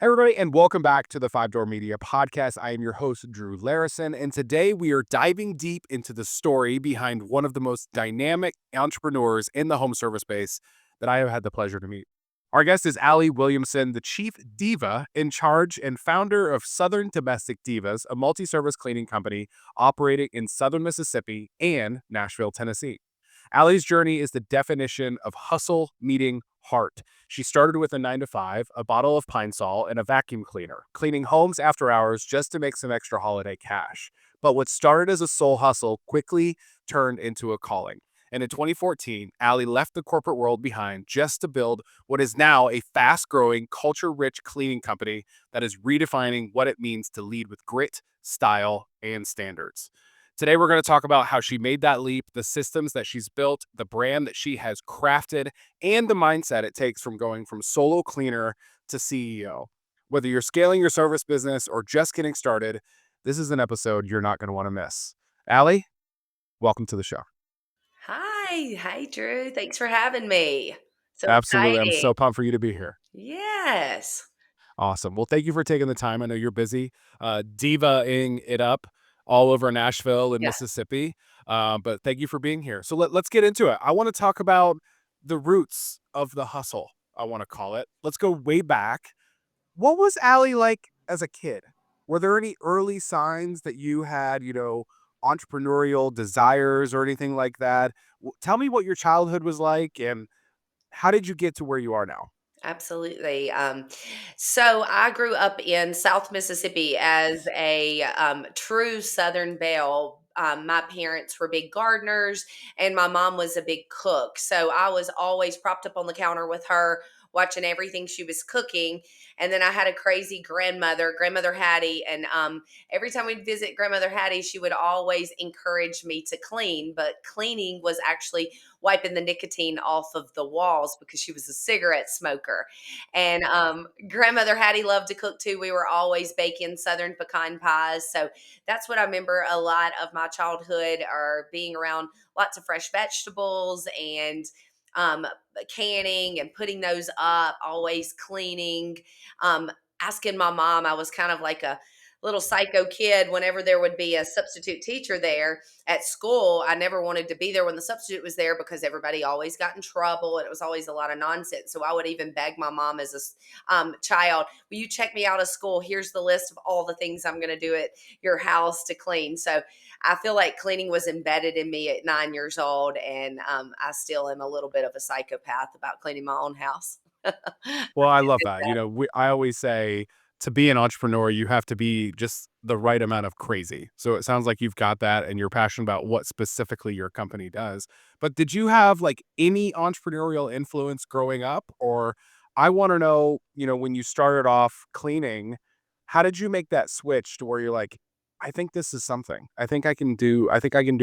Everybody, and welcome back to the Five Door Media Podcast. I am your host, Drew Larison, and today we are diving deep into the story behind one of the most dynamic entrepreneurs in the home service space that I have had the pleasure to meet. Our guest is Allie Williamson, the chief diva in charge and founder of Southern Domestic Divas, a multi-service cleaning company operating in Southern Mississippi and Nashville, Tennessee. Allie's journey is the definition of hustle meeting heart. She started with a 9 to 5, a bottle of Pine Sol, and a vacuum cleaner, cleaning homes after hours just to make some extra holiday cash. But what started as a soul hustle quickly turned into a calling. And in 2014, Allie left the corporate world behind just to build what is now a fast growing, culture rich cleaning company that is redefining what it means to lead with grit, style, and standards. Today, we're going to talk about how she made that leap, the systems that she's built, the brand that she has crafted, and the mindset it takes from going from solo cleaner to CEO. Whether you're scaling your service business or just getting started, this is an episode you're not going to want to miss. Allie, welcome to the show. Hi. Hi, Drew. Thanks for having me. So Absolutely. I'm exciting. so pumped for you to be here. Yes. Awesome. Well, thank you for taking the time. I know you're busy diva-ing it up all over Nashville and Yeah, Mississippi, but thank you for being here. So let's get into it. I want to talk about the roots of the hustle, I want to call it. Let's go way back. What was Allie like as a kid? Were there any early signs that you had, entrepreneurial desires or anything like that? Tell me what your childhood was like and how did you get to where you are now? absolutely. So I grew up in South Mississippi as a true Southern belle. My parents were big gardeners, and my mom was a big cook. So I was always propped up on the counter with her, watching everything she was cooking. And then I had a crazy grandmother, Grandmother Hattie, and every time we'd visit Grandmother Hattie, she would always encourage me to clean. But cleaning was actually wiping the nicotine off of the walls because she was a cigarette smoker. And Grandmother Hattie loved to cook too. We were always baking Southern pecan pies. So that's what I remember a lot of my childhood, or being around lots of fresh vegetables and um, canning and putting those up, always cleaning. Um, Asking my mom, I was kind of like a little psycho kid whenever there would be a substitute teacher there at school. I never wanted to be there when the substitute was there because everybody always got in trouble and it was always a lot of nonsense. So I would even beg my mom as a child, will you check me out of school? Here's the list of all the things I'm going to do at your house to clean. So I feel like cleaning was embedded in me at 9 years old. And I still am a little bit of a psychopath about cleaning my own house. Well, I love that. I always say to be an entrepreneur, you have to be just the right amount of crazy. So it sounds like you've got that and you're passionate about what specifically your company does. But did you have like any entrepreneurial influence growing up? Or I want to know, when you started off cleaning, how did you make that switch to where you're like, I think this is something. I think I can do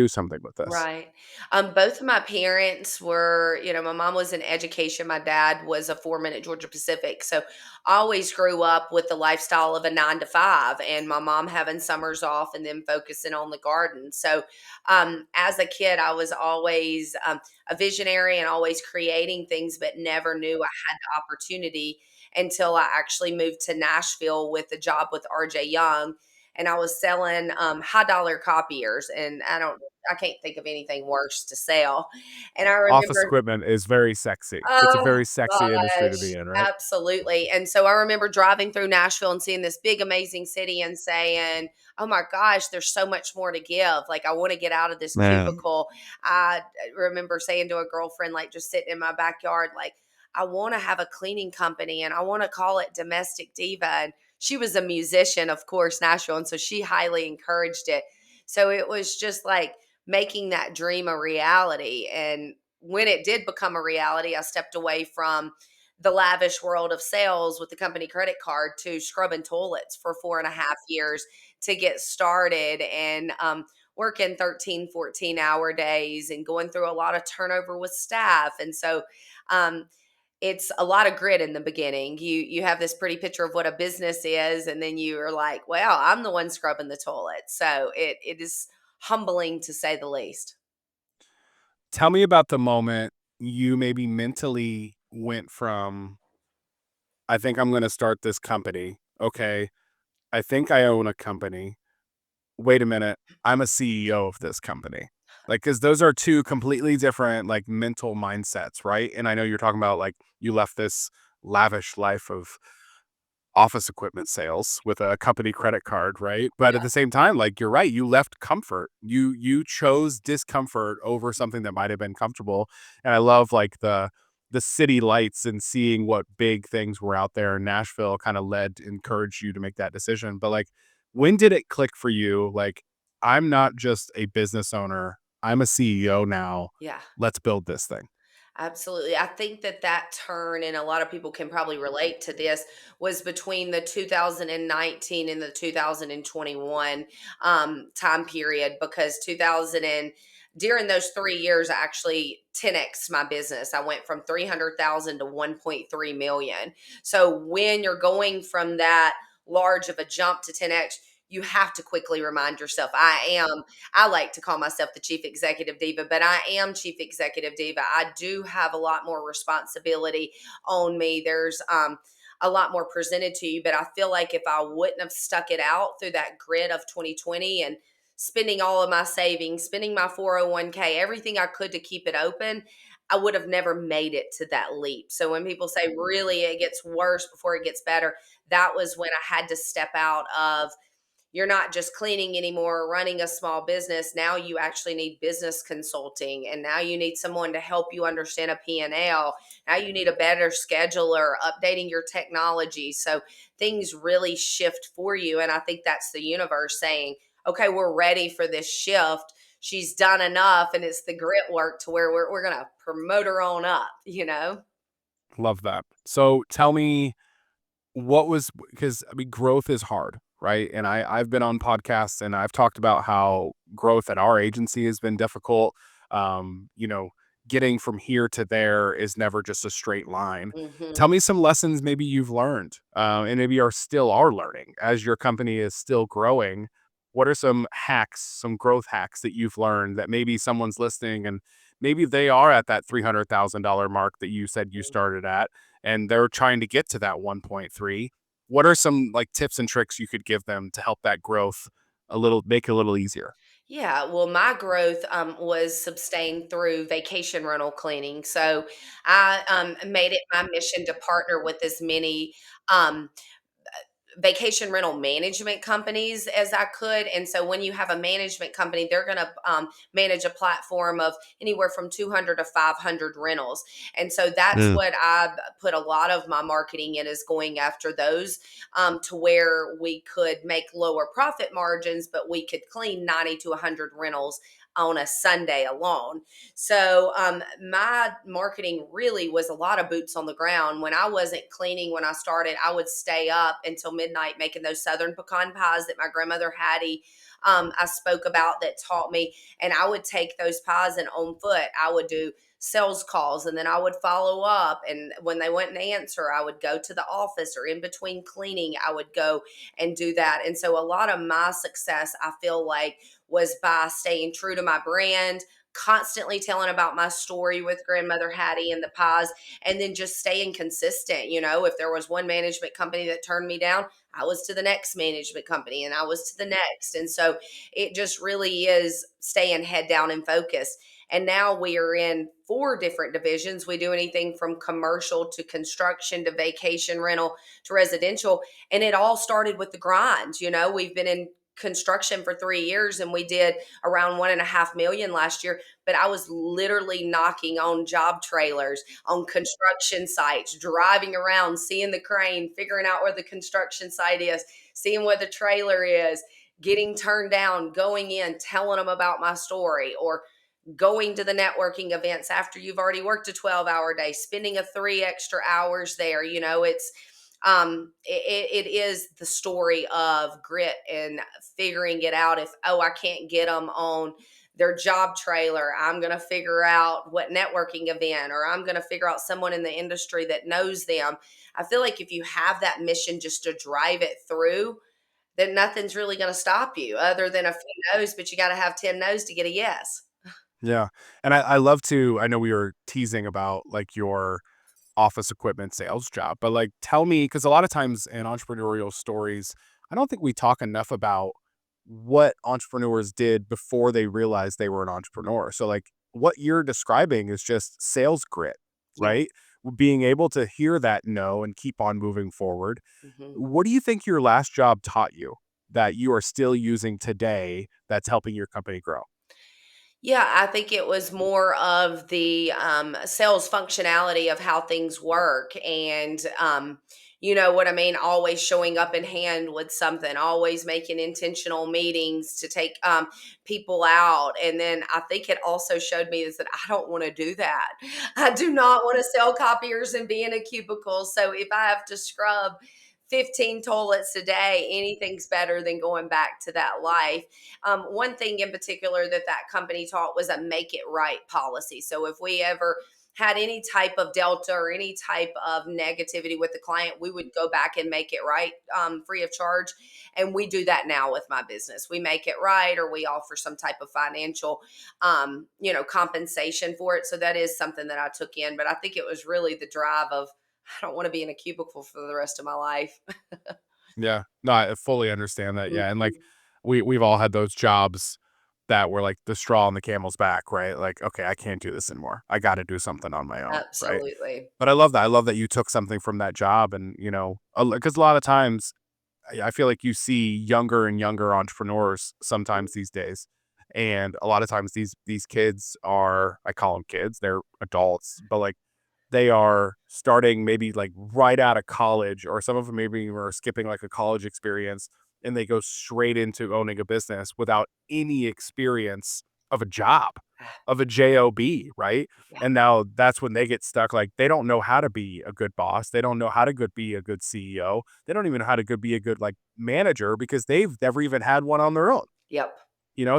something with this. Right. Both of my parents were, my mom was in education. My dad was a foreman at Georgia Pacific. So I always grew up with the lifestyle of a 9 to 5, and my mom having summers off and then focusing on the garden. So as a kid, I was always a visionary and always creating things, but never knew I had the opportunity until I actually moved to Nashville with a job with RJ Young. And I was selling high dollar copiers, and I can't think of anything worse to sell. And I Office remember, equipment is very sexy. It's a oh very sexy industry to be gosh, in, right? absolutely. And so I remember driving through Nashville and seeing this big, amazing city and saying, oh my gosh, there's so much more to give. Like, I want to get out of this Man. cubicle. I remember saying to a girlfriend, like, just sitting in my backyard, like, I want to have a cleaning company and I want to call it Domestic Diva. And she was a musician, of course, Nashville. And so she highly encouraged it. So it was just like making that dream a reality. And when it did become a reality, I stepped away from the lavish world of sales with the company credit card to scrubbing toilets for 4.5 years to get started, and working 13, 14-hour days and going through a lot of turnover with staff. And so um, it's a lot of grit in the beginning. You have this pretty picture of what a business is, and then you are like, well, I'm the one scrubbing the toilet. So it is humbling, to say the least. Tell me about the moment you maybe mentally went from I think I'm going to start this company. Okay. I think I own a company. Wait a minute. I'm a CEO of this company. Like, cause those are two completely different like mental mindsets, right? And I know you're talking about like you left this lavish life of office equipment sales with a company credit card, right? But at Yeah. the same time, like you're right, you left comfort. You chose discomfort over something that might have been comfortable. And I love like the city lights and seeing what big things were out there in Nashville kind of encouraged you to make that decision. But like when did it click for you? Like, I'm not just a business owner, I'm a CEO now. Yeah. Let's build this thing. Absolutely. I think that that turn, and a lot of people can probably relate to this, was between the 2019 and the 2021 time period, because during those 3 years, I actually 10x my business. I went from 300,000 to 1.3 million. So when you're going from that large of a jump to 10x, you have to quickly remind yourself, I like to call myself the chief executive diva, but I am chief executive diva. I do have a lot more responsibility on me. There's a lot more presented to you, but I feel like if I wouldn't have stuck it out through that grid of 2020 and spending all of my savings, spending my 401k, everything I could to keep it open, I would have never made it to that leap. So when people say really it gets worse before it gets better, that was when I had to step out of, you're not just cleaning anymore, running a small business. Now you actually need business consulting, and now you need someone to help you understand a P&L. Now you need a better scheduler, updating your technology. So things really shift for you. And I think that's the universe saying, okay, we're ready for this shift. She's done enough, and it's the grit work to where we're going to promote her on up, you know? Love that. So tell me, what was, because I mean growth is hard, right? And I've been on podcasts and I've talked about how growth at our agency has been difficult. You know, getting from here to there is never just a straight line. Hmm. Tell me some lessons maybe you've learned, and maybe are learning as your company is still growing. What are some hacks, some growth hacks that you've learned that maybe someone's listening and maybe they are at that $300,000 mark that you said you started at, and they're trying to get to that 1.3. What are some like tips and tricks you could give them to help that growth make it a little easier? Yeah, well, my growth was sustained through vacation rental cleaning. So I made it my mission to partner with as many um, vacation rental management companies as I could. And so when you have a management company, they're going to manage a platform of anywhere from 200 to 500 rentals. And so that's Mm. what I put a lot of my marketing in, is going after those, to where we could make lower profit margins, but we could clean 90 to 100 rentals on a Sunday alone. So my marketing really was a lot of boots on the ground. When I wasn't cleaning when I started, I would stay up until midnight making those southern pecan pies that my grandmother Hattie I spoke about, that taught me. And I would take those pies, and on foot I would do sales calls, and then I would follow up. And when they wouldn't answer, I would go to the office, or in between cleaning, I would go and do that. And so a lot of my success, I feel like, was by staying true to my brand, constantly telling about my story with grandmother Hattie and the pies, and then just staying consistent. You know, if there was one management company that turned me down, I was to the next management company, and I was to the next. And so it just really is staying head down and focused. And now we are in 4 different divisions. We do anything from commercial to construction to vacation rental to residential. And it all started with the grind. You know, we've been in construction for 3 years, and we did around 1.5 million last year. But I was literally knocking on job trailers, on construction sites, driving around, seeing the crane, figuring out where the construction site is, seeing where the trailer is, getting turned down, going in, telling them about my story, or going to the networking events after you've already worked a 12-hour day, spending a 3 extra hours there. You know, it is the story of grit and figuring it out. If, oh, I can't get them on their job trailer, I'm going to figure out what networking event, or I'm going to figure out someone in the industry that knows them. I feel like if you have that mission just to drive it through, then nothing's really going to stop you other than a few no's, but you got to have 10 no's to get a yes. Yeah. And I love to, I know we were teasing about like your office equipment sales job. But like, tell me, because a lot of times in entrepreneurial stories, I don't think we talk enough about what entrepreneurs did before they realized they were an entrepreneur. So, like, what you're describing is just sales grit, Yeah. right? Being able to hear that no and keep on moving forward. Mhm. What do you think your last job taught you that you are still using today that's helping your company grow? Yeah, I think it was more of the sales functionality of how things work. And, you know what I mean? Always showing up in hand with something, always making intentional meetings to take people out. And then I think it also showed me is that I don't want to do that. I do not want to sell copiers and be in a cubicle. So if I have to scrub 15 toilets a day, anything's better than going back to that life. One thing in particular that that company taught was a make it right policy. So if we ever had any type of delta or any type of negativity with the client, we would go back and make it right, free of charge. And we do that now with my business. We make it right, or we offer some type of financial, compensation for it. So that is something that I took in. But I think it was really the drive of I don't want to be in a cubicle for the rest of my life. Yeah. No, I fully understand that. Yeah. And like, Mhm. we've all had those jobs that were like the straw on the camel's back, right? Like, okay, I can't do this anymore. I got to do something on my own, right? Absolutely. But I love that. I love that you took something from that job, and because a lot of times I feel like you see younger and younger entrepreneurs sometimes these days. And a lot of times these kids are, I call them kids, they're adults, but like they are starting maybe like right out of college, or some of them maybe are skipping like a college experience, and they go straight into owning a business without any experience of a job, Ah, of a job, right? yeah. And now that's when they get stuck. Like, they don't know how to be a good boss, they don't know how to be a good ceo, they don't even know how to be a good like manager, because they've never even had one on their own. Yep.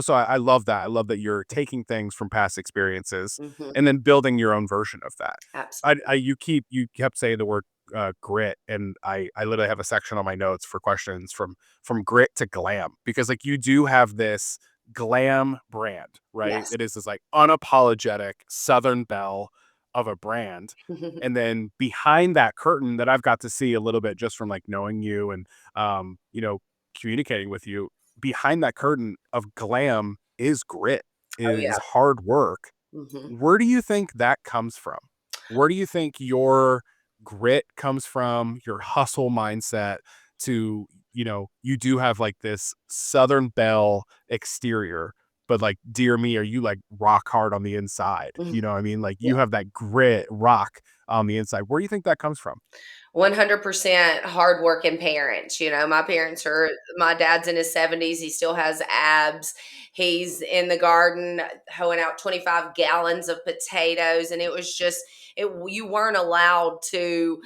So I love that. I love that you're taking things from past experiences Mhm. and then building your own version of that. Absolutely. You kept saying the word grit, and I literally have a section on my notes for questions from grit to glam, because like you do have this glam brand, right? Yes. It is this like unapologetic Southern belle of a brand. And then behind that curtain that I've got to see a little bit just from like knowing you and communicating with you, behind that curtain of glam is grit, Oh, is yeah. hard work. Mhm. Where do you think that comes from? Where do you think your grit comes from, your hustle mindset to, you do have like this Southern Belle exterior, but like, dear me, are you like rock hard on the inside? Mhm. You know what I mean? Like, Yeah. you have that grit rock on the inside. Where do you think that comes from? 100% hardworking parents. You know, my dad's in his 70s. He still has abs. He's in the garden hoeing out 25 gallons of potatoes. And it was just, you weren't allowed to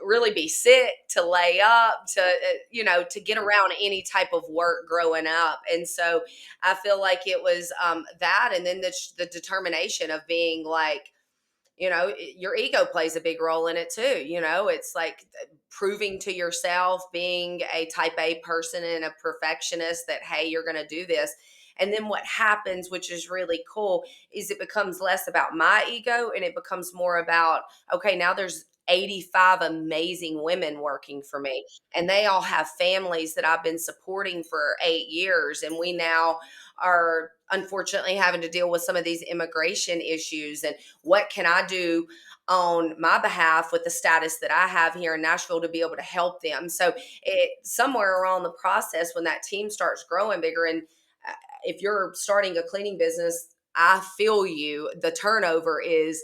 really be sick, to lay up, to get around any type of work growing up. And so I feel like it was that. And then the determination of being like, your ego plays a big role in it too. It's like proving to yourself, being a type A person and a perfectionist that, hey, you're going to do this. And then what happens, which is really cool, is it becomes less about my ego and it becomes more about, okay, now there's 85 amazing women working for me, and they all have families that I've been supporting for 8 years. And we now are unfortunately having to deal with some of these immigration issues. And what can I do on my behalf with the status that I have here in Nashville to be able to help them? So somewhere around the process, when that team starts growing bigger, and if you're starting a cleaning business, I feel you. The turnover is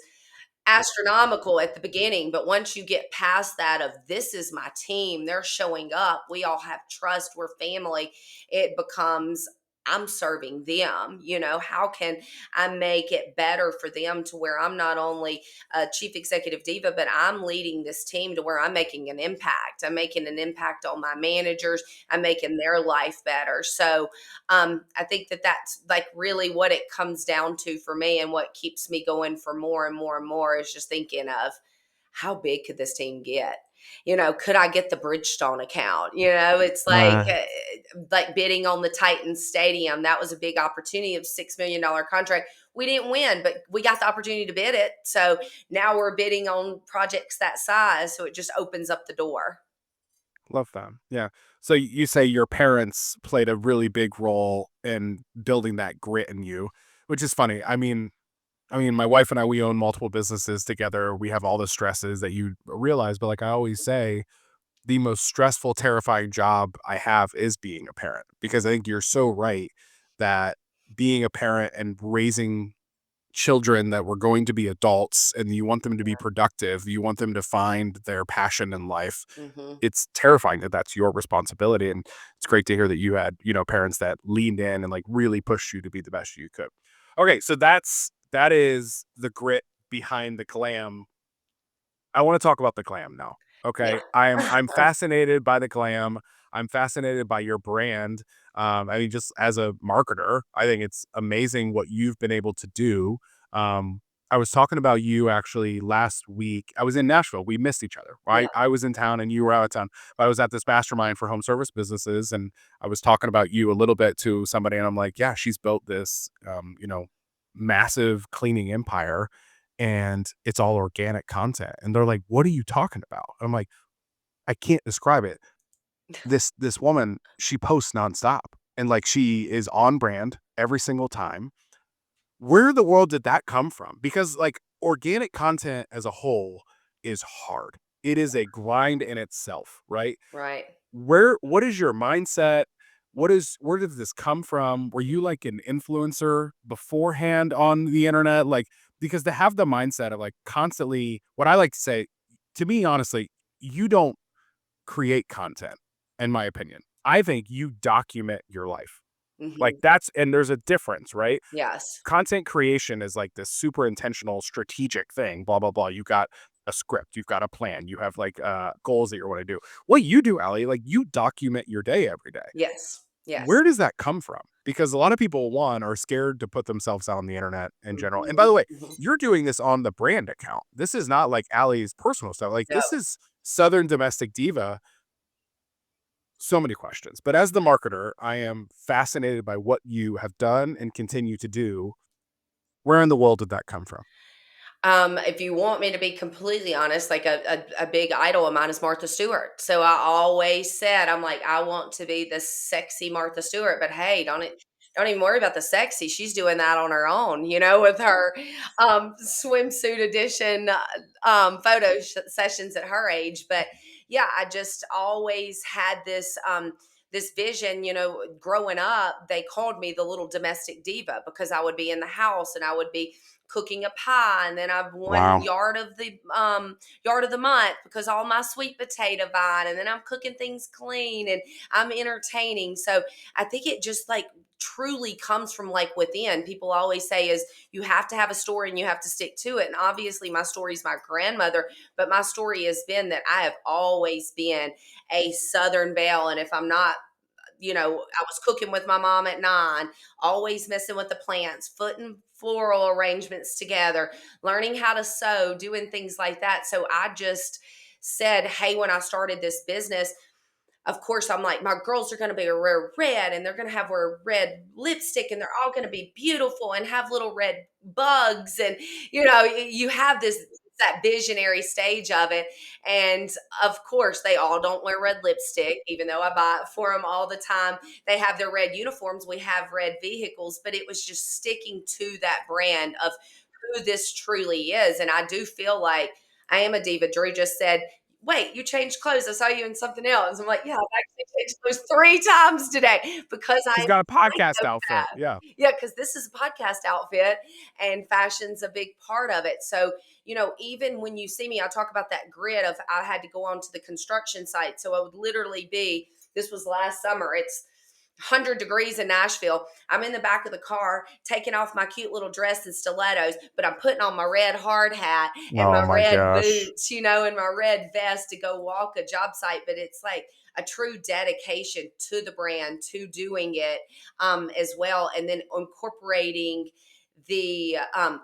astronomical at the beginning, but once you get past that of this is my team, they're showing up, we all have trust, we're family, it becomes I'm serving them. How can I make it better for them to where I'm not only a chief executive diva, but I'm leading this team to where I'm making an impact. I'm making an impact on my managers. I'm making their life better. So I think that that's like really what it comes down to for me, and what keeps me going for more and more and more is just thinking of how big could this team get? could I get the Bridgestone account? It's Uh, like bidding on the Titans Stadium. That was a big opportunity of $6 million contract. We didn't win, but we got the opportunity to bid it. So now we're bidding on projects that size. So it just opens up the door. Love them. Yeah. So you say your parents played a really big role in building that grit in you, which is funny. I mean, my wife and I, we own multiple businesses together. We have all the stresses that you realize, but like I always say, the most stressful, terrifying job I have is being a parent because I think you're so right that being a parent and raising children that were going to be adults and you want them to be productive, you want them to find their passion in life. Hmm. It's terrifying that that's your responsibility. And it's great to hear that you had, parents that leaned in and like really pushed you to be the best you could. Okay. So that is the grit behind the glam. I want to talk about the glam now. Yeah. Okay. I'm fascinated by the glam. I'm fascinated by your brand. I mean, just as a marketer, I think it's amazing what you've been able to do. Um, I was talking about you actually last week. I was in Nashville. We missed each other. Yeah. I was in town and you were out of town. But I was at this mastermind for home service businesses, and I was talking about you a little bit to somebody, and I'm like, yeah, she's built this, massive cleaning empire and it's all organic content. And they're like, "What are you talking about?" I'm like, "I can't describe it." This woman, she posts nonstop and like she is on brand every single time. Where in the world did that come from? Because like organic content as a whole is hard. It is a grind in itself, right? Right. What is your mindset? Where did this come from? Were you like an influencer beforehand on the internet? Like, because to have the mindset of like constantly, what I like to say, to me, honestly, you don't create content, in my opinion. I think you document your life. Like Hmm. and there's a difference, right? Yes. Content creation is like this super intentional strategic thing, blah blah blah. You got a script, you've got a plan, you have like goals that you want to do. What you do, Allie, like you document your day every day. Yes. Yes. Where does that come from? Because a lot of people, one, are scared to put themselves out on the internet in general. And by Hmm. the way, Hmm. you're doing this on the brand account. This is not like Allie's personal stuff. Like No. this is Southern Domestic Diva. So many questions. But as the marketer, I am fascinated by what you have done and continue to do. Where in the world did that come from? If you want me to be completely honest, like a big idol of mine is Martha Stewart. So I always said, I'm like, I want to be the sexy Martha Stewart, but hey, don't even worry about the sexy. She's doing that on her own, with her swimsuit edition sessions at her age. But yeah, I just always had this vision, growing up, they called me the little domestic diva because I would be in the house and I would be cooking a pie, and then I've won Wow. yard of the month because all my sweet potato vine, and then I'm cooking things clean and I'm entertaining. So I think it just like truly comes from like within. People always say is you have to have a story and you have to stick to it. And obviously my story is my grandmother, but my story has been that I have always been a Southern belle. And if I'm not, I was cooking with my mom at 9, always messing with the plants, putting floral arrangements together, learning how to sew, doing things like that. So I just said, hey, when I started this business, of course, I'm like, my girls are going to be wear red and they're going to have wear red lipstick and they're all going to be beautiful and have little red bugs. And, you have that visionary stage of it. And of course, they all don't wear red lipstick, even though I buy it for them all the time. They have their red uniforms. We have red vehicles, but it was just sticking to that brand of who this truly is. And I do feel like I am a diva. Drew just said, wait, you changed clothes. I saw you in something else. I'm like, yeah, I've actually changed clothes 3 times today because She's I got a podcast of outfit. that. Yeah. Yeah, because this is a podcast outfit and fashion's a big part of it. So, even when you see me, I talk about that grid of I had to go onto the construction site. So I would literally this was last summer. It's 100 degrees in Nashville. I'm in the back of the car taking off my cute little dress and stilettos, but I'm putting on my red hard hat and Oh my my red gosh. boots, and my red vest to go walk a job site. But it's like a true dedication to the brand, to doing it as well. And then incorporating the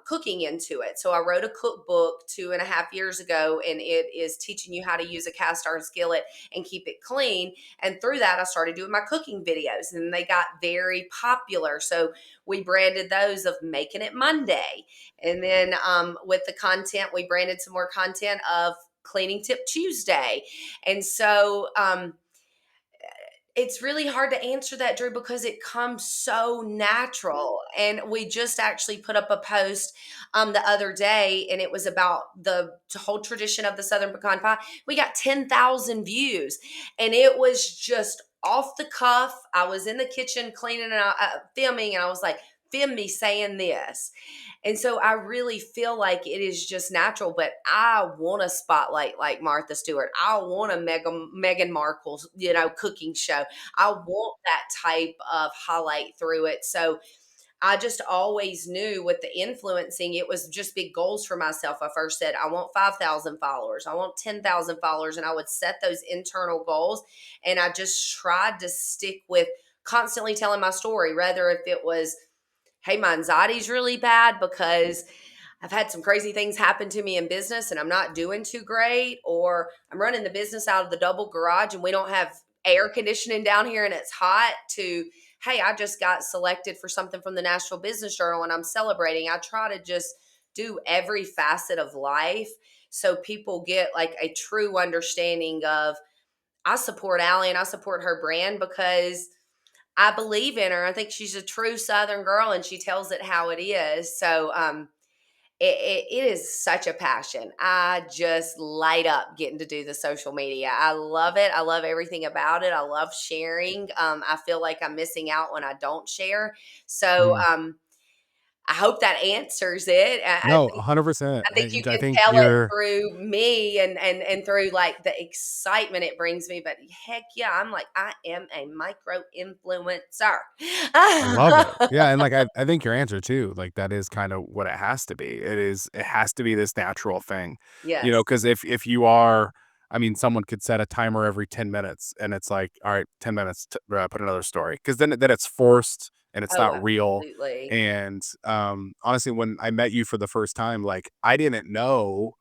cooking into it. So I wrote a cookbook 2.5 years ago, and it is teaching you how to use a cast iron skillet and keep it clean. And through that, I started doing my cooking videos, and they got very popular. So we branded those of Making It Monday. And then with the content, we branded some more content of Cleaning Tip Tuesday. And so, it's really hard to answer that, Drew, because it comes so natural. And we just actually put up a post the other day, and it was about the whole tradition of the Southern pecan pie. We got 10,000 views, and it was just off the cuff. I was in the kitchen cleaning and filming, and I was like, film me saying this. And so I really feel like it is just natural, but I want a spotlight like Martha Stewart. I want a Meghan Markle's, cooking show. I want that type of highlight through it. So I just always knew with the influencing, it was just big goals for myself. I first said, I want 5,000 followers. I want 10,000 followers. And I would set those internal goals. And I just tried to stick with constantly telling my story, rather if it was, hey, my anxiety's really bad because I've had some crazy things happen to me in business and I'm not doing too great, or I'm running the business out of the double garage and we don't have air conditioning down here and it's hot, to, hey, I just got selected for something from the National Business Journal and I'm celebrating. I try to just do every facet of life so people get like a true understanding of, I support Allie and I support her brand because I believe in her. I think she's a true Southern girl and she tells it how it is. So it is such a passion. I just light up getting to do the social media. I love it. I love everything about it. I love sharing. I feel like I'm missing out when I don't share. So Mm. I hope that answers it. No, 100%. I think you I can think tell it you're through me and through like the excitement it brings me. But heck yeah, I'm like, I am a micro influencer. I love it. Yeah, and, like, I think your answer too, like, that is kinda what it has to be. It has to be this natural thing, Yes. because if you are, I mean, someone could set a timer every 10 minutes, and it's like, "Alright, 10 minutes to put another story, because then it's forced, and it's Oh, not real, absolutely. and, honestly, when I met you for the first time, like, I didn't know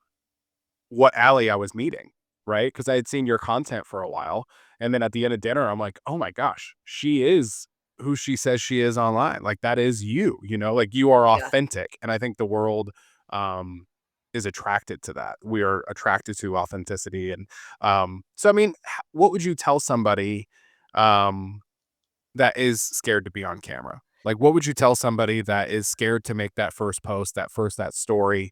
what alley I was meeting, right? Because I had seen your content for a while, and then at the end of dinner, I'm like, "Oh my gosh, she is who she says she is online. Like, that is you, like, you are Yeah. authentic." And I think the world, is attracted to that. We are attracted to authenticity, and, so, I mean, h what would you tell somebody, um that is scared to be on camera? Like, what would you tell somebody that is scared to make that first post, that story,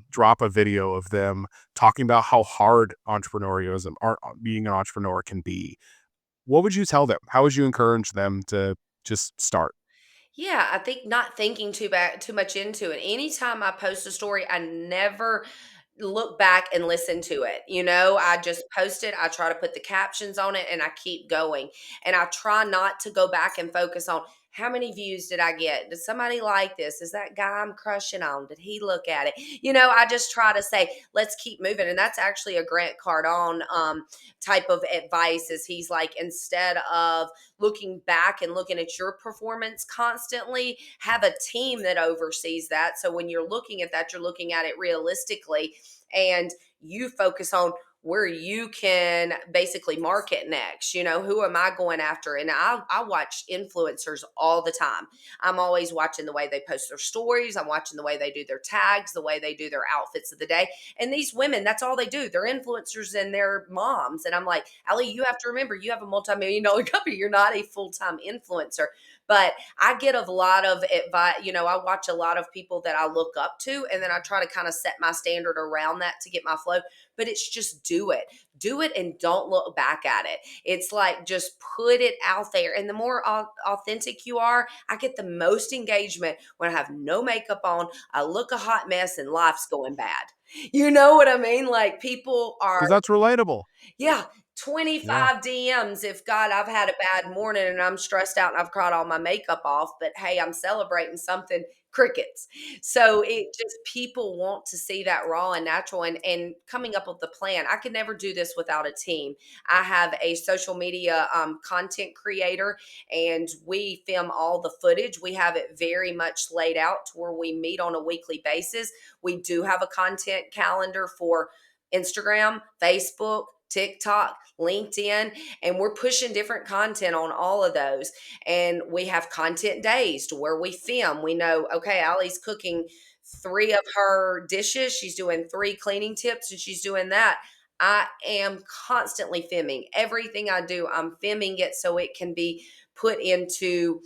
drop a video of them talking about how hard entrepreneurism or being an entrepreneur can be? What would you tell them? How would you encourage them to just start? Yeah, I think not thinking too much into it. Anytime I post a story, I never look back and listen to it. I just post it, I try to put the captions on it and I keep going. And I try not to go back and focus on how many views did I get? Did somebody like this? Is that guy I'm crushing on? Did he look at it? I just try to say, let's keep moving. And that's actually a Grant Cardone type of advice, is he's like, instead of looking back and looking at your performance constantly, have a team that oversees that. So when you're looking at that, you're looking at it realistically, and you focus on where you can basically market next. Who am I going after? And I watch influencers all the time. I'm always watching the way they post their stories. I'm watching the way they do their tags, the way they do their outfits of the day. And these women, that's all they do. They're influencers and they're moms. And I'm like, Allie, you have to remember, you have a multi-million-dollar company. You're not a full-time influencer. But I get a lot of advice. I watch a lot of people that I look up to, and then I try to kind of set my standard around that to get my flow. But it's just do it and don't look back at it. It's like, just put it out there. And the more authentic you are, I get the most engagement when I have no makeup on. I look a hot mess and life's going bad. You know what I mean? Like, people are, Because that's relatable. yeah, Yeah. 25 DMs if God, I've had a bad morning and I'm stressed out and I've cried all my makeup off, but hey, I'm celebrating something, crickets. So it just people want to see that raw and natural and coming up with the plan. I could never do this without a team. I have a social media content creator and we film all the footage. We have it very much laid out to where we meet on a weekly basis. We do have a content calendar for Instagram, Facebook, TikTok, LinkedIn, and we're pushing different content on all of those. And we have content days to where we film. We know, okay, Allie's cooking three of her dishes. She's doing three cleaning tips and she's doing that. I am constantly filming. Everything I do, I'm filming it so it can be put into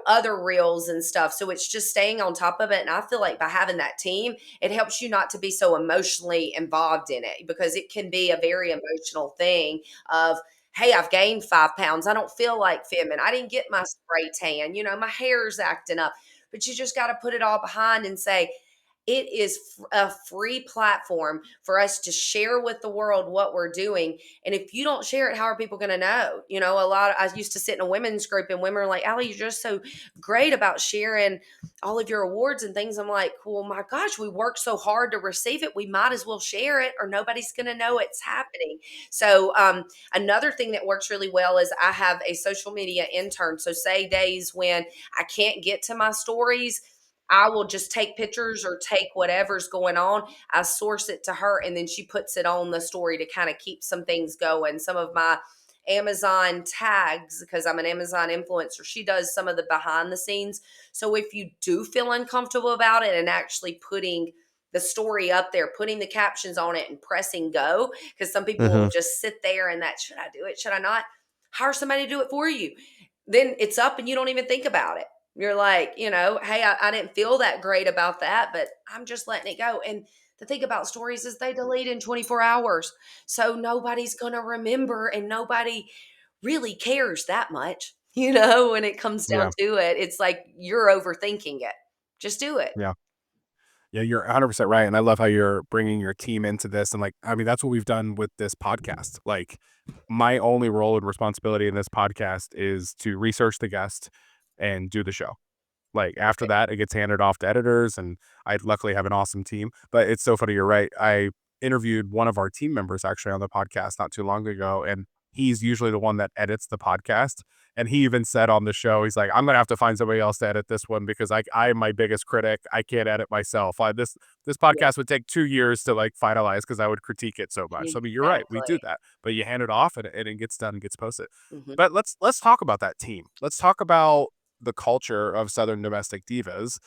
other reels and stuff. So it's just staying on top of it. And I feel like by having that team, it helps you not to be so emotionally involved in it because it can be a very emotional thing of, hey, I've gained 5 pounds. I don't feel like filming. I didn't get my spray tan. My hair's acting up. But you just got to put it all behind and say, it is a free platform for us to share with the world what we're doing. And if you don't share it, how are people going to know? I used to sit in a women's group and women are like, Allie, you're just so great about sharing all of your awards and things. I'm like, well, my gosh, we worked so hard to receive it. We might as well share it or nobody's going to know it's happening. So, another thing that works really well is I have a social media intern. So, say days when I can't get to my stories, I will just take pictures or take whatever's going on. I source it to her and then she puts it on the story to kind of keep some things going. Some of my Amazon tags, because I'm an Amazon influencer, she does some of the behind the scenes. So if you do feel uncomfortable about it and actually putting the story up there, putting the captions on it and pressing go, because some people will Hmm. just sit there and that, should I do it? Should I not? Hire somebody to do it for you. Then it's up and you don't even think about it. You're like, hey, I didn't feel that great about that, but I'm just letting it go. And the thing about stories is they delete in 24 hours. So nobody's going to remember and nobody really cares that much. When it comes down Yeah. to it, it's like you're overthinking it. Just do it. Yeah. Yeah, you're 100% right, and I love how you're bringing your team into this, and, like, I mean, that's what we've done with this podcast. Like, my only role and responsibility in this podcast is to research the guest and do the show. Like, after Perfect. that, it gets handed off to editors, and I luckily have an awesome team, but it's so funny, you're right. I interviewed one of our team members actually on the podcast not too long ago, and he's usually the one that edits the podcast, and he even said on the show, he's like, "I'm gonna have to find somebody else to edit this one because I am my biggest critic. I can't edit myself. This Yeah, podcast would take 2 years to, like, finalize because I would critique it so much." So, I mean, you're right, we do exactly. that, but you hand it off and it gets done and gets posted. Mhm. But let's talk about that team. Let's talk about the culture of Southern Domestic Divas.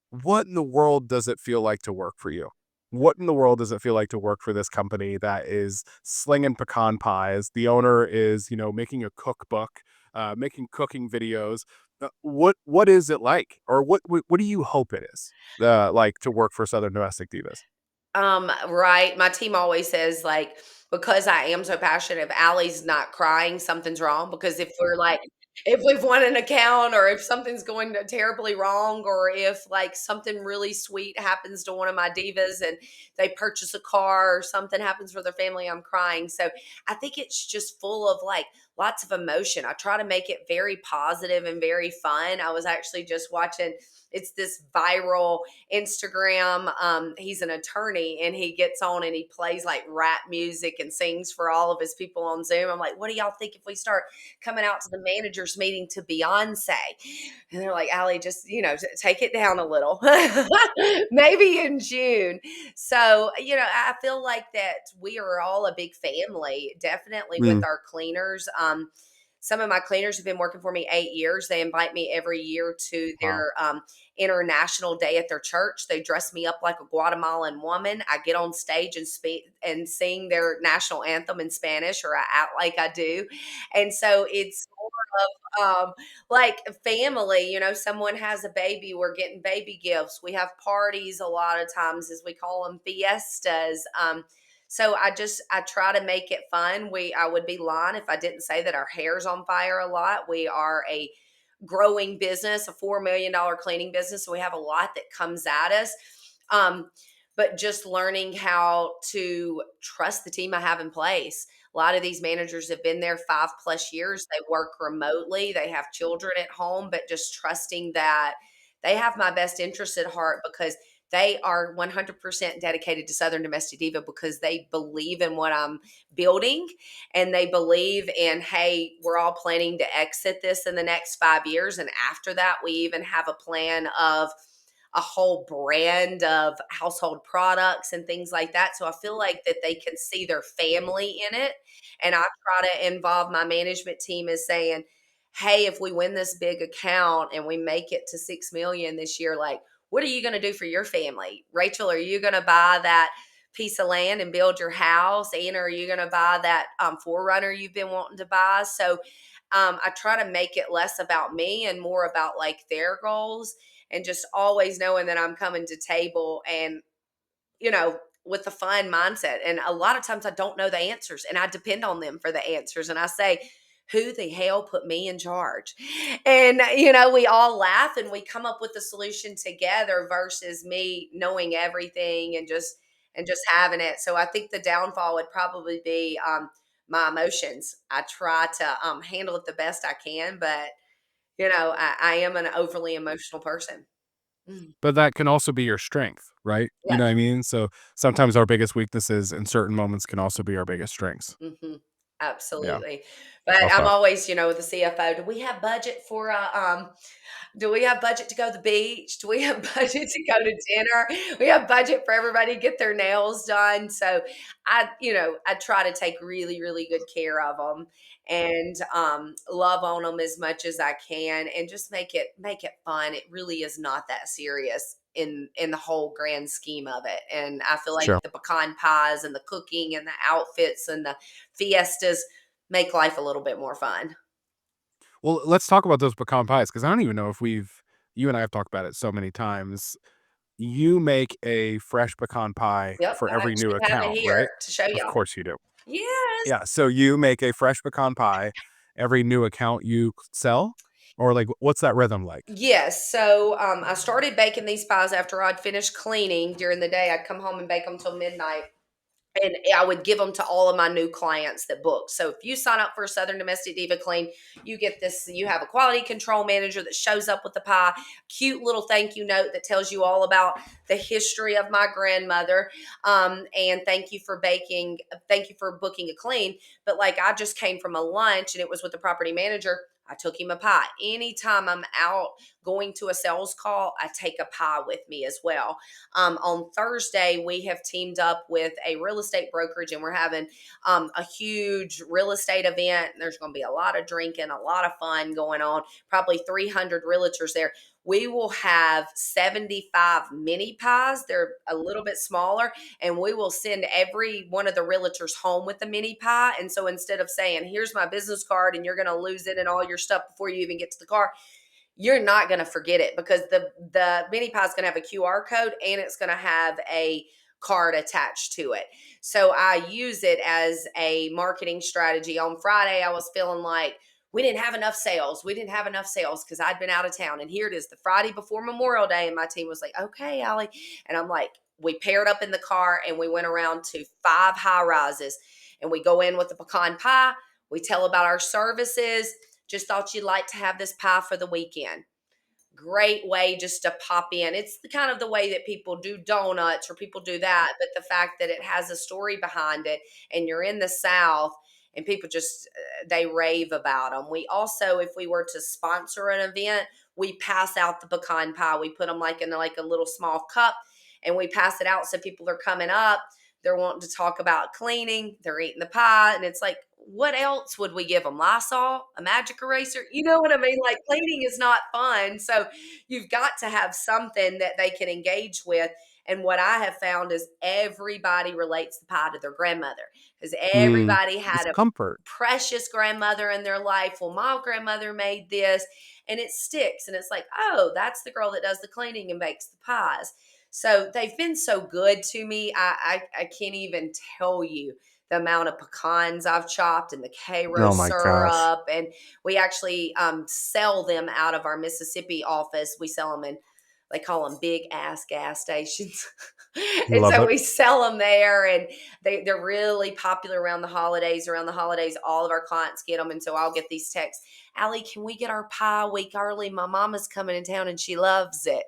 What in the world does it feel like to work for you? What in the world does it feel like to work for this company that is slinging pecan pies? The owner is, making a cookbook, making cooking videos. What is it like, or what do you hope it is, like to work for Southern Domestic Divas? Right. My team always says, like, because I am so passionate, if Allie's not crying, something's wrong. Because if we've won an account or if something's going terribly wrong, or if like something really sweet happens to one of my divas and they purchase a car or something happens for their family, I'm crying. So I think it's just full of like lots of emotion. I try to make it very positive and very fun. I was actually just watching, it's this viral Instagram. He's an attorney and he gets on and he plays like rap music and sings for all of his people on Zoom. I'm like, what do y'all think if we start coming out to the managers meeting to Beyonce? And they're like, Allie, just, take it down a little. Maybe in June. So, I feel like that we are all a big family, definitely with Mm, our cleaners. Some of my cleaners have been working for me 8 years. They invite me every year to wow. their international day at their church. They dress me up like a Guatemalan woman. I get on stage and speak and sing their national anthem in Spanish, or I act like I do. And so it's more of like family. Someone has a baby, we're getting baby gifts. We have parties a lot of times, as we call them, fiestas. So I try to make it fun. I would be lying if I didn't say that our hair's on fire a lot. We are a growing business, a $4 million cleaning business. So we have a lot that comes at us. Um, but just learning how to trust the team I have in place. A lot of these managers have been there 5+ years. They work remotely, they have children at home, but just trusting that they have my best interest at heart because they are 100% dedicated to Southern Domestic Diva because they believe in what I'm building and they believe in, hey, we're all planning to exit this in the next 5 years. And after that, we even have a plan of a whole brand of household products and things like that. So I feel like that they can see their family in it. And I try to involve my management team as saying, hey, if we win this big account and we make it to 6 million this year, like, what are you going to do for your family? Rachel, are you going to buy that piece of land and build your house? Anna, are you going to buy that Forerunner you've been wanting to buy? So I try to make it less about me and more about like their goals and just always knowing that I'm coming to table and, with a fun mindset. And a lot of times I don't know the answers and I depend on them for the answers. And I say, who the hell put me in charge? And, we all laugh and we come up with a solution together versus me knowing everything and just having it. So I think the downfall would probably be my emotions. I try to handle it the best I can, but I am an overly emotional person. Mm. But that can also be your strength, right? You know what Yes. I mean? So sometimes our biggest weaknesses in certain moments can also be our biggest strengths. Mhm. Yeah, Absolutely. But well I'm tough. always, with the CFO, do we have budget for do we have budget to go to the beach? Do we have budget to go to dinner? We have budget for everybody to get their nails done. So I try to take really, really good care of them and love on them as much as I can and just make it fun. It really is not that serious in the whole grand scheme of it. And I feel like Sure. the pecan pies and the cooking and the outfits and the fiestas make life a little bit more fun. Well, let's talk about those pecan pies because I don't even know if you and I have talked about it so many times. You make a fresh pecan pie Yep, for I every new actually have it account, here right? to show Of y'all. course you do. Yes. Yeah. So you make a fresh pecan pie every new account you sell? Or like, what's that rhythm like? Yes. So I started baking these pies after I'd finished cleaning during the day. I'd come home and bake them till midnight. And I would give them to all of my new clients that book. So if you sign up for a Southern Domestic Diva Clean, you get this. You have a quality control manager that shows up with the pie, cute little thank you note that tells you all about the history of my grandmother, and thank you for booking a clean. But like I just came from a lunch and it was with the property manager. I took him a pie. Anytime I'm out going to a sales call, I take a pie with me as well. On Thursday, we have teamed up with a real estate brokerage and we're having a huge real estate event. There's going to be a lot of drinking, a lot of fun going on, probably 300 realtors there. We will have 75 mini pies. They're a little bit smaller, and we will send every one of the realtors home with a mini pie. And so instead of saying, here's my business card and you're going to lose it and all your stuff before you even get to the car, you're not going to forget it because the mini pie is going to have a QR code and it's going to have a card attached to it. So I use it as a marketing strategy. On Friday, I was feeling like we didn't have enough sales. We didn't have enough sales because I'd been out of town. And here it is, the Friday before Memorial Day, and my team was like, "Okay, Allie," and I'm like, we paired up in the car and we went around to 5 high rises, and we go in with the pecan pie. We tell about our services. Just thought you'd like to have this pie for the weekend. Great way just to pop in. It's the kind of the way that people do donuts or people do that, but the fact that it has a story behind it and you're in the South and people just they rave about them. We also, if we were to sponsor an event, we pass out the pecan pie. We put them like in like a little small cup and we pass it out so people are coming up. They're wanting to talk about cleaning. They're eating the pie, and it's like, what else would we give them? Lysol, a magic eraser? You know what I mean? Like cleaning is not fun. So you've got to have something that they can engage with. And what I have found is everybody relates the pie to their grandmother because Mm, everybody it's had a comfort. precious grandmother in their life. Well, my grandmother made this and it sticks. And it's like, oh, that's the girl that does the cleaning and bakes the pies. So they've been so good to me. I can't even tell you the amount of pecans I've chopped and the Cairo Oh my gosh. syrup. And we actually sell them out of our Mississippi office. We sell them in They call them big ass gas stations. And Love so it. we sell them there, and they're really popular around the holidays. Around the holidays, all of our clients get them. And so I'll get these texts, Allie, can we get our pie a week early? My mama's coming in town and she loves it.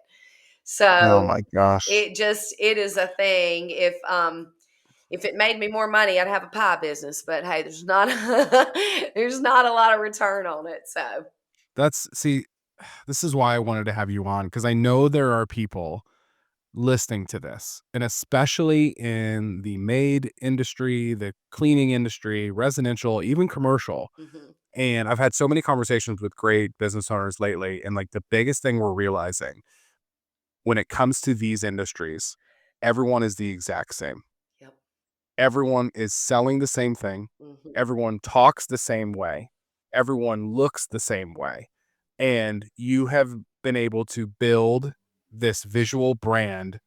Oh So my gosh. it is a thing. If it made me more money, I'd have a pie business, but hey, there's not there's not a lot of return on it. So See, this is why I wanted to have you on, because I know there are people listening to this, and especially in the maid industry, the cleaning industry, residential, even commercial. mhm, And I've had so many conversations with great business owners lately. And like the biggest thing we're realizing when it comes to these industries, everyone is the exact same. yep, Everyone is selling the same thing. mhm, Everyone talks the same way. Everyone looks the same way. And you have been able to build this visual brand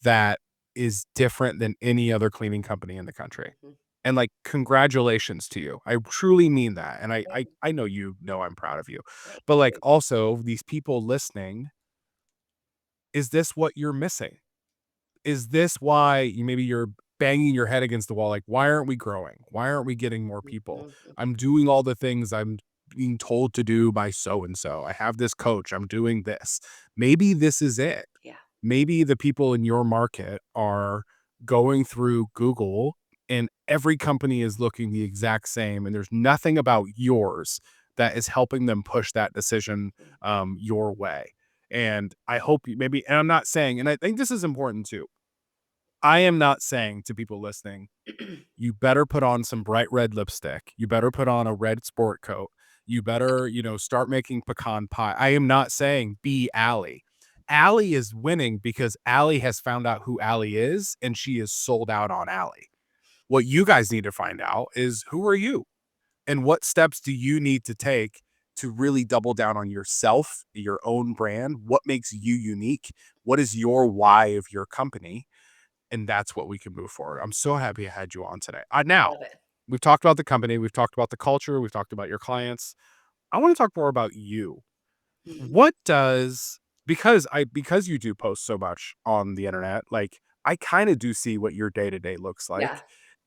that is different than any other cleaning company in the country. mhm. And like, congratulations to you. I truly mean that. And I, I, Thank I know you know I'm proud of you. thank But like, you. also, these people listening, is this what you're missing? Is this why maybe you're banging your head against the wall? Like, why aren't we growing? Why aren't we getting more people? Mhm, mhm. I'm doing all the things I'm being told to do by so and so. I have this coach. I'm doing this. Maybe this is it. Yeah. Maybe the people in your market are going through Google and every company is looking the exact same. And there's nothing about yours that is helping them push that decision your way. And I hope you maybe, and I'm not saying, and I think this is important too. I am not saying to people listening, you better put on some bright red lipstick. You better put on a red sport coat. You better, start making pecan pie. I am not saying be Allie. Allie is winning because Allie has found out who Allie is and she is sold out on Allie. What you guys need to find out is who are you and what steps do you need to take to really double down on yourself, your own brand? What makes you unique? What is your why of your company? And that's what we can move forward. I'm so happy I had you on today. Now, Love it. we've talked about the company, we've talked about the culture, we've talked about your clients. I want to talk more about you. Mhm. What does because you do post so much on the internet, like I kind of do see what your day-to-day looks Yeah. like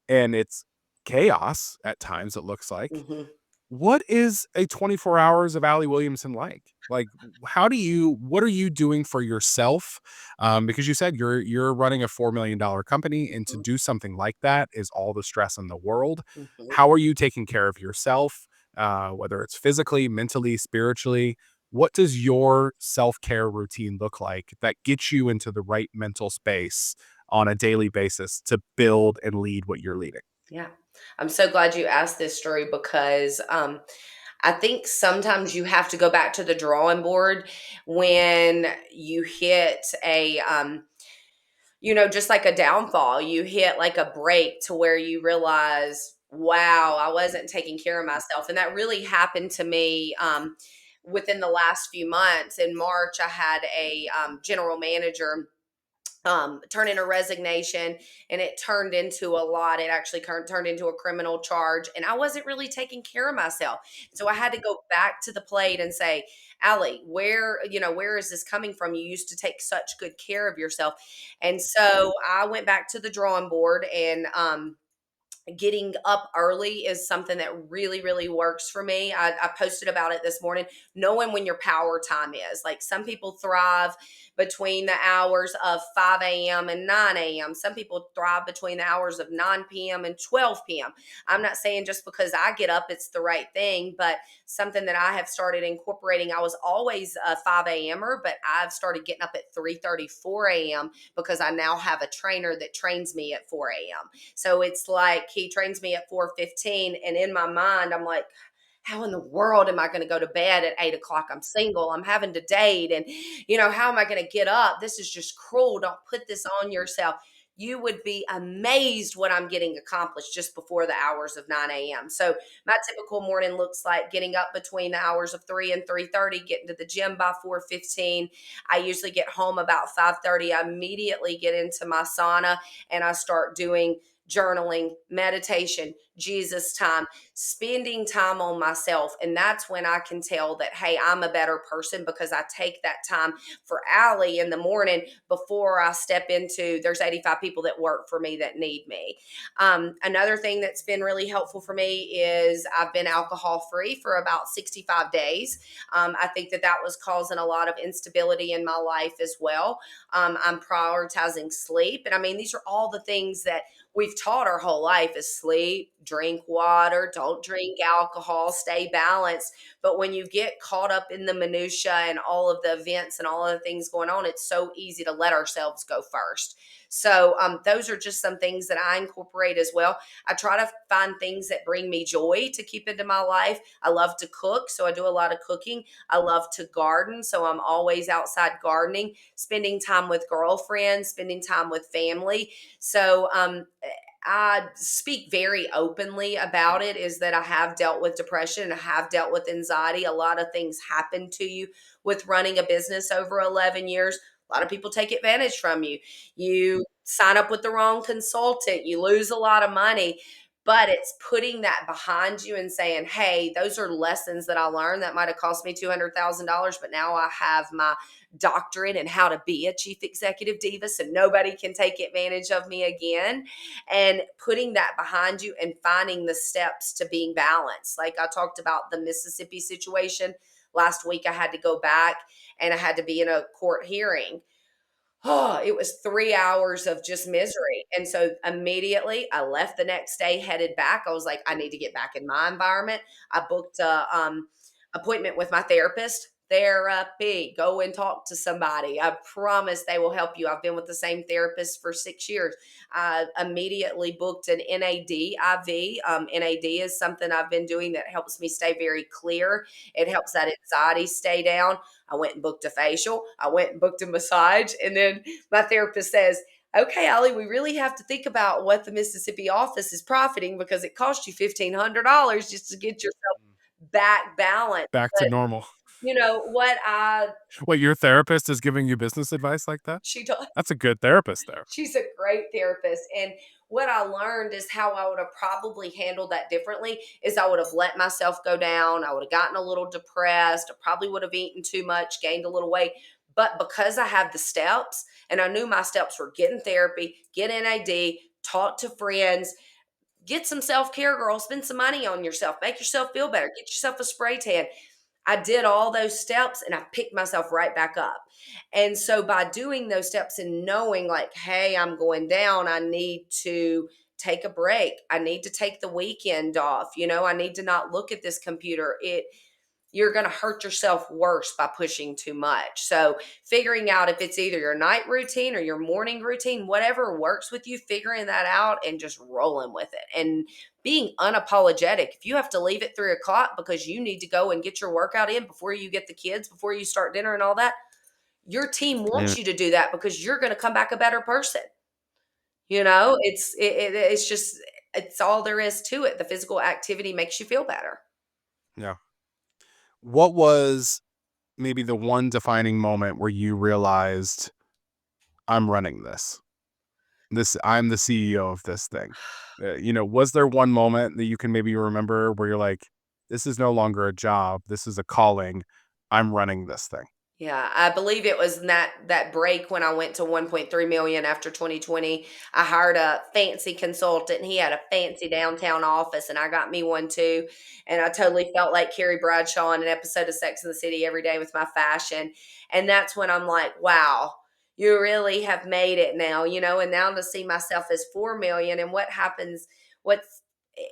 and it's chaos at times it looks like. Mhm. What is a 24 hours of Allie Williamson like? Like, what are you doing for yourself? Because you said you're running a $4 million company, and to Mhm. do something like that is all the stress in the world. Mhm. How are you taking care of yourself? Whether it's physically, mentally, spiritually, what does your self-care routine look like that gets you into the right mental space on a daily basis to build and lead what you're leading? Yeah. I'm so glad you asked this story because I think sometimes you have to go back to the drawing board when you hit just like a downfall. You hit like a break to where you realize, wow, I wasn't taking care of myself. And that really happened to me within the last few months. In March, I had a general manager turn in a resignation, and it turned into a lot. It actually turned into a criminal charge, and I wasn't really taking care of myself. So I had to go back to the plate and say, Allie, where is this coming from? You used to take such good care of yourself. And so I went back to the drawing board, and getting up early is something that really really works for me. I posted about it this morning, knowing when your power time is. Like, some people thrive between the hours of 5 a.m. and 9 a.m. Some people thrive between the hours of 9 p.m. and 12 p.m. I'm not saying just because I get up it's the right thing, but something that I have started incorporating. I was always a 5 a.m.er, but I've started getting up at 3:30, 4 a.m. because I now have a trainer that trains me at 4 a.m. So it's like he trains me at 4:15, and in my mind, I'm like, how in the world am I going to go to bed at 8 o'clock? I'm single. I'm having to date. And, how am I going to get up? This is just cruel. Don't put this on yourself. You would be amazed what I'm getting accomplished just before the hours of 9 a.m. So my typical morning looks like getting up between the hours of 3 and 3:30, getting to the gym by 4:15. I usually get home about 5:30. I immediately get into my sauna and I start doing journaling, meditation, Jesus time, spending time on myself. And that's when I can tell that, hey, I'm a better person because I take that time for Allie in the morning before I step into, there's 85 people that work for me that need me. Another thing that's been really helpful for me is I've been alcohol free for about 65 days. I think that that was causing a lot of instability in my life as well. I'm prioritizing sleep. And I mean, these are all the things that we've taught our whole life is sleep, drink water, don't drink alcohol, stay balanced. But when you get caught up in the minutia and all of the events and all of the things going on, it's so easy to let ourselves go first. So those are just some things that I incorporate as well. I try to find things that bring me joy to keep into my life. I love to cook, so I do a lot of cooking. I love to garden, so I'm always outside gardening, spending time with girlfriends, spending time with family. So I speak very openly about it is that I have dealt with depression and I have dealt with anxiety. A lot of things happen to you with running a business over 11 years. A lot of people take advantage from you. You sign up with the wrong consultant, you lose a lot of money, but it's putting that behind you and saying, hey, those are lessons that I learned that might have cost me $200,000, but now I have my doctorate in how to be a chief executive diva so nobody can take advantage of me again. And putting that behind you and finding the steps to being balanced. Like I talked about the Mississippi situation. Last week, I had to go back and I had to be in a court hearing. Oh, it was 3 hours of just misery, and so immediately I left the next day, headed back. I was like, "I need to get back in my environment." I booked a, appointment with my therapist. Therapy, go and talk to somebody. I promise they will help you. I've been with the same therapist for 6 years. I immediately booked an NAD IV. NAD is something I've been doing that helps me stay very clear. It helps that anxiety stay down. I went and booked a facial. I went and booked a massage. And then my therapist says, okay, Allie, we really have to think about what the Mississippi office is profiting because it cost you $1,500 just to get yourself back balanced. Back to But normal. you know what Wait, your therapist is giving you business advice like that? she does. That's a good therapist there. She's a great therapist. And what I learned is how I would have probably handled that differently is I would have let myself go down. I would have gotten a little depressed. I probably would have eaten too much, gained a little weight. But because I had the steps and I knew my steps were get in therapy, get NAD, talk to friends, get some self-care, girl, spend some money on yourself, make yourself feel better, get yourself a spray tan. I did all those steps and I picked myself right back up. And so by doing those steps and knowing like, hey, I'm going down, I need to take a break. I need to take the weekend off. I need to not look at this computer. You're going to hurt yourself worse by pushing too much. So, figuring out if it's either your night routine or your morning routine, whatever works with you, figuring that out and just rolling with it and being unapologetic. If you have to leave at 3 o'clock because you need to go and get your workout in before you get the kids, before you start dinner and all that, your team Yeah. wants you to do that because you're going to come back a better person. It's just it's all there is to it. The physical activity makes you feel better. Yeah. What was maybe the one defining moment where you realized I'm running this? I'm the CEO of this thing. Was there one moment that you can maybe remember where you're like, this is no longer a job, this is a calling. I'm running this thing. Yeah, I believe it was in that break when I went to 1.3 million after 2020. I hired a fancy consultant. He had a fancy downtown office, and I got me one too. And I totally felt like Carrie Bradshaw in an episode of Sex and the City every day with my fashion. And that's when I'm like, wow, you really have made it now, And now to see myself as 4 million, and what's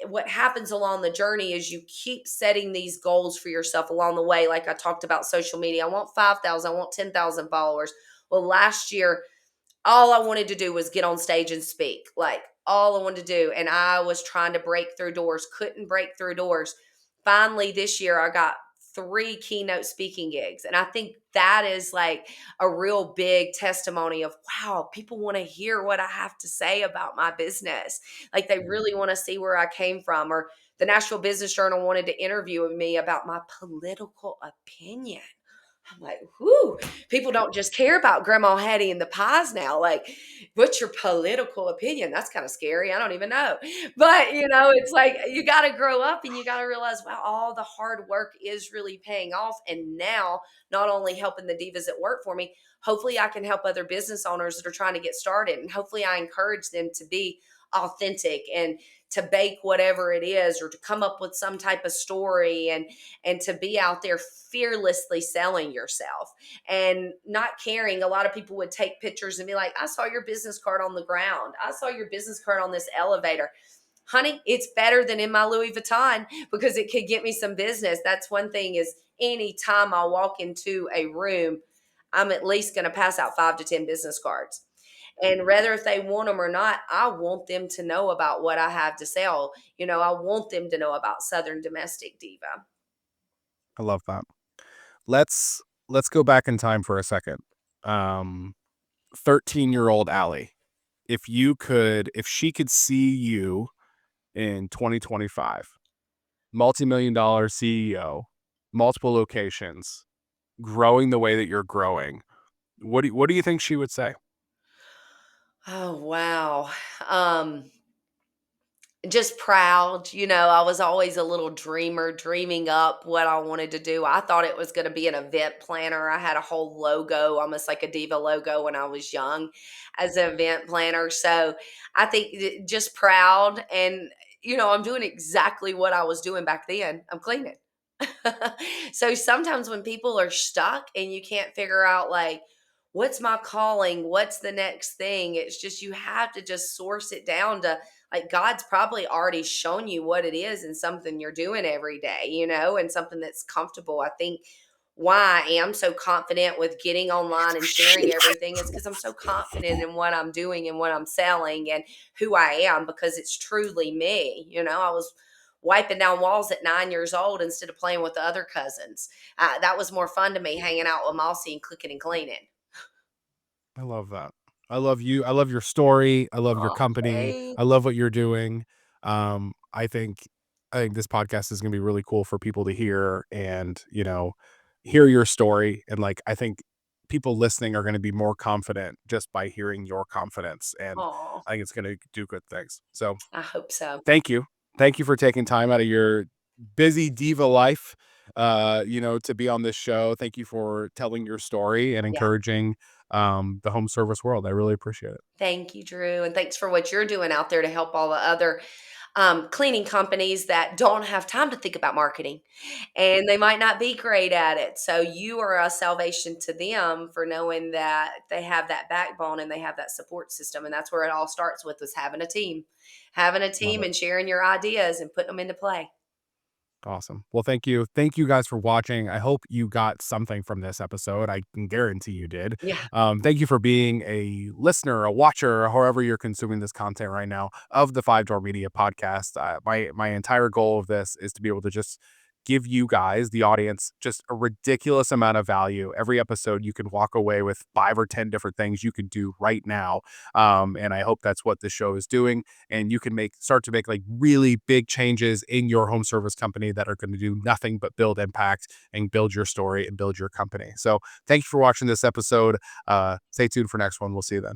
what happens along the journey is you keep setting these goals for yourself along the way. Like I talked about social media, I want 5,000, I want 10,000 followers. Well, last year, all I wanted to do was get on stage and speak. Like all I wanted to do. And I was trying to break through doors, couldn't break through doors. Finally, this year, I got 3 keynote speaking gigs. And I think that is like a real big testimony of, wow, people want to hear what I have to say about my business. Like they really want to see where I came from. Or the Nashville Business Journal wanted to interview me about my political opinion. I'm like, whoo, people don't just care about Grandma Hattie and the pies now. Like, what's your political opinion? That's kind of scary. I don't even know. But, it's like you got to grow up and you got to realize, wow, all the hard work is really paying off. And now, not only helping the divas that work for me, hopefully I can help other business owners that are trying to get started. And hopefully I encourage them to be authentic and to bake whatever it is or to come up with some type of story and to be out there fearlessly selling yourself and not caring. A lot of people would take pictures and be like, I saw your business card on the ground. I saw your business card on this elevator. Honey, it's better than in my Louis Vuitton because it could get me some business. That's one thing is anytime I walk into a room, I'm at least going to pass out 5 to 10 business cards. And whether if they want them or not, I want them to know about what I have to sell. I want them to know about Southern Domestic Diva. I love that. Let's go back in time for a second. Um, 13-year-old Allie, if she could see you in 2025, multi-million dollar CEO, multiple locations, growing the way that you're growing, what do you think she would say? Oh, wow. Um, just proud. I was always a little dreamer, dreaming up what I wanted to do. I thought it was going to be an event planner. I had a whole logo, almost like a diva logo when I was young as an event planner. So I think just proud. And, I'm doing exactly what I was doing back then. I'm cleaning. So sometimes when people are stuck and you can't figure out, like, what's my calling? What's the next thing? It's just you have to just source it down to, like, God's probably already shown you what it is and something you're doing every day, and something that's comfortable. I think why I am so confident with getting online and sharing everything is because I'm so confident in what I'm doing and what I'm selling and who I am because it's truly me. I was wiping down walls at 9 years old instead of playing with the other cousins. That was more fun to me, hanging out with Mossy and cooking and cleaning. I love that. I love you. I love your story. I love your Oh, company. I thanks. love what you're doing. Um, I think I think this podcast is going to be really cool for people to hear and, hear your story. And like, I think people listening are going to be more confident just by hearing your confidence. And Oh, I think it's going to do good things. So I hope so. thank you. Thank you for taking time out of your busy diva life, to be on this show. Thank you for telling your story and Yeah. encouraging the home service world. I really appreciate it. Thank you, Drew. And thanks for what you're doing out there to help all the other cleaning companies that don't have time to think about marketing and they might not be great at it. So you are a salvation to them for knowing that they have that backbone and they have that support system. And that's where it all starts with, was having a Love team it. and sharing your ideas and putting them into play. Awesome. Well, thank you. Thank you guys for watching. I hope you got something from this episode. I can guarantee you did. Yeah. Thank you for being a listener, a watcher, or however you're consuming this content right now of the Five Door Media podcast. My entire goal of this is to be able to just give you guys, the audience, just a ridiculous amount of value. Every episode, you can walk away with 5 or 10 different things you can do right now. And I hope that's what this show is doing, and you can start to make like really big changes in your home service company that are going to do nothing but build impact and build your story and build your company. So thank you for watching this episode. Stay tuned for next one. We'll see you then.